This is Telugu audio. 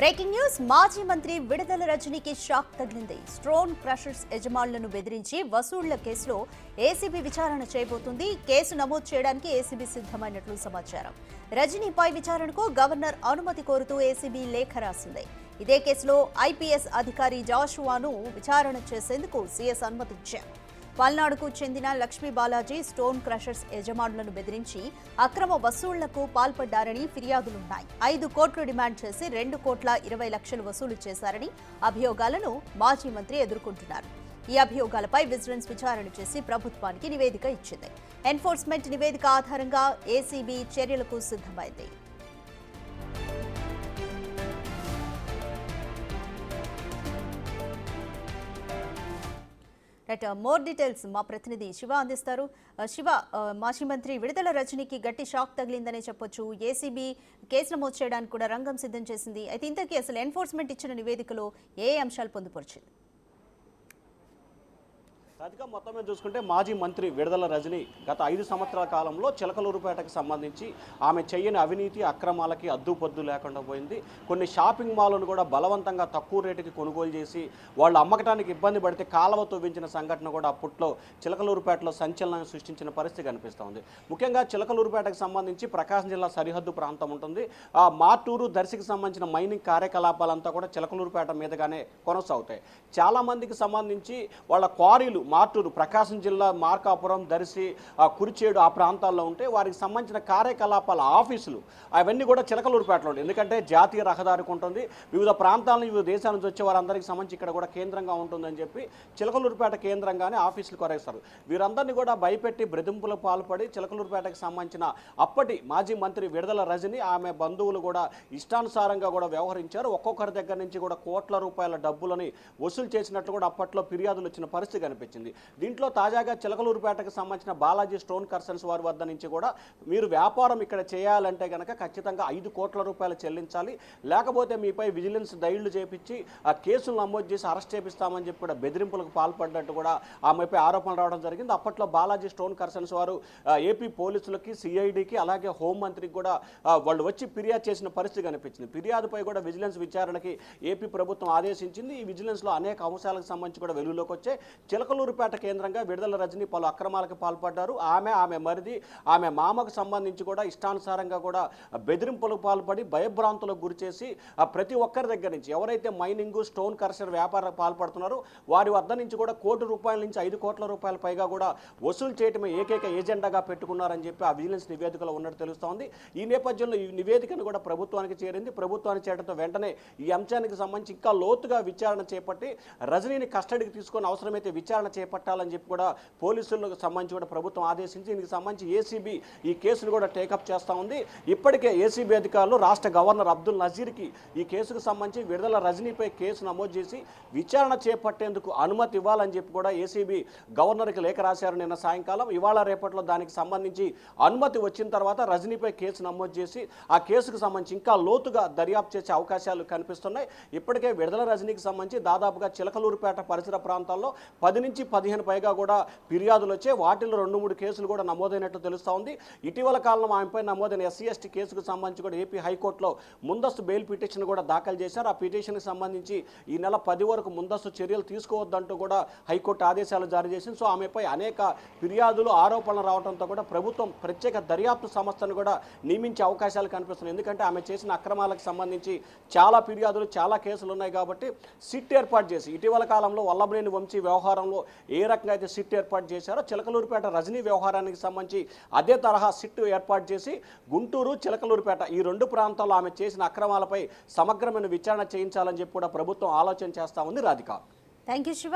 బ్రేకింగ్ న్యూస్ మాజీ మంత్రి విడుదల రజనీకి షాక్ తగిలింది. స్టోన్ క్రషర్స్ యజమానులను బెదిరించి వసూళ్ల కేసులో ఏసీబీ విచారణ చేయబోతుంది. కేసు నమోదు చేయడానికి ఏసీబీ సిద్ధమైనట్లు సమాచారం. రజనీపై విచారణకు గవర్నర్ అనుమతి కోరుతూ ఏసీబీ లేఖ రాసింది. ఇదే కేసులో ఐపీఎస్ అధికారి జాషువాను విచారణ చేసేందుకు సీఎస్ అనుమతించారు. పల్నాడుకు చెందిన లక్ష్మీ బాలాజీ స్టోన్ క్రషర్స్ యజమానులను బెదిరించి అక్రమ వసూళ్లకు పాల్పడ్డారని ఫిర్యాదులున్నాయి. 5 కోట్లు డిమాండ్ చేసి 2,20,00,000 వసూలు చేశారని అభియోగాలను మాజీ మంత్రి ఎదుర్కొంటున్నారు. ఈ అభియోగాలపై విజిలెన్స్ విచారణ చేసి ప్రభుత్వానికి నివేదిక ఇచ్చింది. ఎన్ఫోర్స్మెంట్ నివేదిక ఆధారంగా ఏసీబీ చర్యలకు సిద్ధమైంది. మోర్ డీటెయిల్స్ మా ప్రతినిధి శివ అందిస్తారు. శివ, మాజీ మంత్రి విడుదల రజనీకి గట్టి షాక్ తగిలిందనే చెప్పొచ్చు. ఏసీబీ కేసు నమోదు చేయడానికి కూడా రంగం సిద్ధం చేసింది. అయితే ఇంతకీ అసలు ఎన్ఫోర్స్మెంట్ ఇచ్చిన నివేదికలో ఏ అంశాలు పొందుపరిచింది? రాధిక, మొత్తం మీద చూసుకుంటే మాజీ మంత్రి విడుదల రజని గత 5 సంవత్సరాల కాలంలో చిలకలూరుపేటకు సంబంధించి ఆమె చేయని అవినీతి అక్రమాలకి అద్దుపొద్దు లేకుండా పోయింది. కొన్ని షాపింగ్ మాల్లను కూడా బలవంతంగా తక్కువ రేటుకి కొనుగోలు చేసి వాళ్ళు అమ్మకటానికి ఇబ్బంది పడితే కాలువ తవ్వించిన సంఘటన కూడా అప్పట్లో చిలకలూరుపేటలో సంచలనం సృష్టించిన పరిస్థితి కనిపిస్తోంది. ముఖ్యంగా చిలకలూరుపేటకు సంబంధించి ప్రకాశం జిల్లా సరిహద్దు ప్రాంతం ఉంటుంది. ఆ మార్టూరు దర్శికి సంబంధించిన మైనింగ్ కార్యకలాపాలంతా కూడా చిలకలూరుపేట మీదుగానే కొనసాగుతాయి. చాలామందికి సంబంధించి వాళ్ళ క్వారీలు మార్టూరు, ప్రకాశం జిల్లా మార్కాపురం, దర్శి, కురిచేడు ఆ ప్రాంతాల్లో ఉంటే వారికి సంబంధించిన కార్యకలాపాల ఆఫీసులు అవన్నీ కూడా చిలకలూరుపేటలో ఉంటాయి. ఎందుకంటే జాతీయ రహదారికి ఉంటుంది, వివిధ ప్రాంతాల నుంచి వివిధ దేశాల నుంచి వచ్చే వారందరికీ సంబంధించి ఇక్కడ కూడా కేంద్రంగా ఉంటుందని చెప్పి చిలకలూరుపేట కేంద్రంగానే ఆఫీసులు కొరేస్తారు. వీరందరినీ కూడా భయపెట్టి బ్రదింపులకు పాల్పడి చిలకలూరుపేటకు సంబంధించిన అప్పటి మాజీ మంత్రి విడుదల రజని ఆమె బంధువులు కూడా ఇష్టానుసారంగా కూడా వ్యవహరించారు. ఒక్కొక్కరి దగ్గర నుంచి కూడా కోట్ల రూపాయల డబ్బులని వసూలు చేసినట్లు కూడా అప్పట్లో ఫిర్యాదులు వచ్చిన పరిస్థితి కనిపించింది. దీంట్లో తాజాగా చిలకలూరుపేటకు సంబంధించిన బాలాజీ స్టోన్ కర్సన్స్ వారి వద్ద నుంచి కూడా మీరు వ్యాపారం ఇక్కడ చేయాలంటే కనుక ఖచ్చితంగా 5 కోట్ల రూపాయలు చెల్లించాలి, లేకపోతే మీపై విజిలెన్స్ దైళ్లు చేపించి ఆ కేసులు నమోదు చేసి అరెస్ట్ చేపిస్తామని చెప్పి కూడా బెదిరింపులకు పాల్పడ్డట్టు కూడా ఆమెపై ఆరోపణలు రావడం జరిగింది. అప్పట్లో బాలాజీ స్టోన్ కర్సన్స్ వారు ఏపీ పోలీసులకి, సిఐడికి, అలాగే హోంమంత్రికి కూడా వాళ్ళు వచ్చి ఫిర్యాదు చేసిన పరిస్థితి కనిపించింది. ఫిర్యాదుపై కూడా విజిలెన్స్ విచారణకి ఏపీ ప్రభుత్వం ఆదేశించింది. ఈ విజిలెన్స్లో అనేక అంశాలకు సంబంధించి కూడా వెలుగులోకి వచ్చే చిలకలూరుపేట కేంద్రంగా విడుదల రజని పలు అక్రమాలకు పాల్పడ్డారు. ఆమె మరిది, ఆమె మామకు సంబంధించి కూడా ఇష్టానుసారంగా కూడా బెదిరింపులకు పాల్పడి భయభ్రాంతులకు గురిచేసి ప్రతి ఒక్కరి దగ్గర నుంచి ఎవరైతే మైనింగ్, స్టోన్ కర్షర్ వ్యాపారాలకు పాల్పడుతున్నారో వారి వద్ద నుంచి కూడా ₹1 కోటి నుంచి 5 కోట్ల రూపాయల పైగా కూడా వసూలు చేయటమే ఏకైక ఏజెండాగా పెట్టుకున్నారని చెప్పి ఆ విజిలెన్స్ నివేదికలో ఉన్నట్టు తెలుస్తోంది. ఈ నేపథ్యంలో ఈ నివేదికను కూడా ప్రభుత్వానికి చేరింది. ప్రభుత్వానికి చేరడంతో వెంటనే ఈ అంశానికి సంబంధించి ఇంకా లోతుగా విచారణ చేపట్టి రజనీని కస్టడీకి తీసుకొని అవసరమైతే విచారణ చేపట్టాలని చెప్పి కూడా పోలీసులకు సంబంధించి కూడా ప్రభుత్వం ఆదేశించి దీనికి సంబంధించి ఏసీబీ ఈ కేసును కూడా టేకప్ చేస్తూ ఉంది. ఇప్పటికే ఏసీబీ అధికారులు రాష్ట్ర గవర్నర్ అబ్దుల్ నజీర్కి ఈ కేసుకు సంబంధించి విడుదల రజనీపై కేసు నమోదు చేసి విచారణ చేపట్టేందుకు అనుమతి ఇవ్వాలని చెప్పి కూడా ఏసీబీ గవర్నర్కి లేఖ రాశారు నిన్న సాయంకాలం. ఇవాళ రేపట్లో దానికి సంబంధించి అనుమతి వచ్చిన తర్వాత రజనీపై కేసు నమోదు చేసి ఆ కేసుకు సంబంధించి ఇంకా లోతుగా దర్యాప్తు చేసే అవకాశాలు కనిపిస్తున్నాయి. ఇప్పటికే విడుదల రజనీకి సంబంధించి దాదాపుగా చిలకలూరుపేట పరిసర ప్రాంతాల్లో 10 నుంచి 15 పైగా కూడా ఫిర్యాదులు వచ్చాయి. వాటిలో 2-3 కేసులు కూడా నమోదైనట్లు తెలుస్తూ ఉంది. ఇటీవల కాలంలో ఆమెపై నమోదైన SC/ST కేసుకు సంబంధించి కూడా ఏపీ హైకోర్టులో ముందస్తు బెయిల్ పిటిషన్ కూడా దాఖలు చేశారు. ఆ పిటిషన్కి సంబంధించి ఈ నెల 10 వరకు ముందస్తు చర్యలు తీసుకోవద్దంటూ కూడా హైకోర్టు ఆదేశాలు జారీ చేసింది. సో ఆమెపై అనేక ఫిర్యాదులు, ఆరోపణలు రావడంతో కూడా ప్రభుత్వం ప్రత్యేక దర్యాప్తు సంస్థను కూడా నియమించే అవకాశాలు కనిపిస్తున్నాయి. ఎందుకంటే ఆమె చేసిన అక్రమాలకు సంబంధించి చాలా ఫిర్యాదులు, చాలా కేసులు ఉన్నాయి కాబట్టి సిట్ ఏర్పాటు చేసి ఇటీవల కాలంలో వల్లభనేని వంశీ వ్యవహారంలో ఏ రకంగా అయితే సిట్ ఏర్పాటు చేశారో చిలకలూరుపేట రజనీ వ్యవహారానికి సంబంధించి అదే తరహా సిట్ ఏర్పాటు చేసి గుంటూరు, చిలకలూరుపేట ఈ 2 ప్రాంతాల్లో ఆమె చేసిన అక్రమాలపై సమగ్రమైన విచారణ చేయించాలని చెప్పి కూడా ప్రభుత్వం ఆలోచన చేస్తా ఉంది. Radhika, thank you Shiva.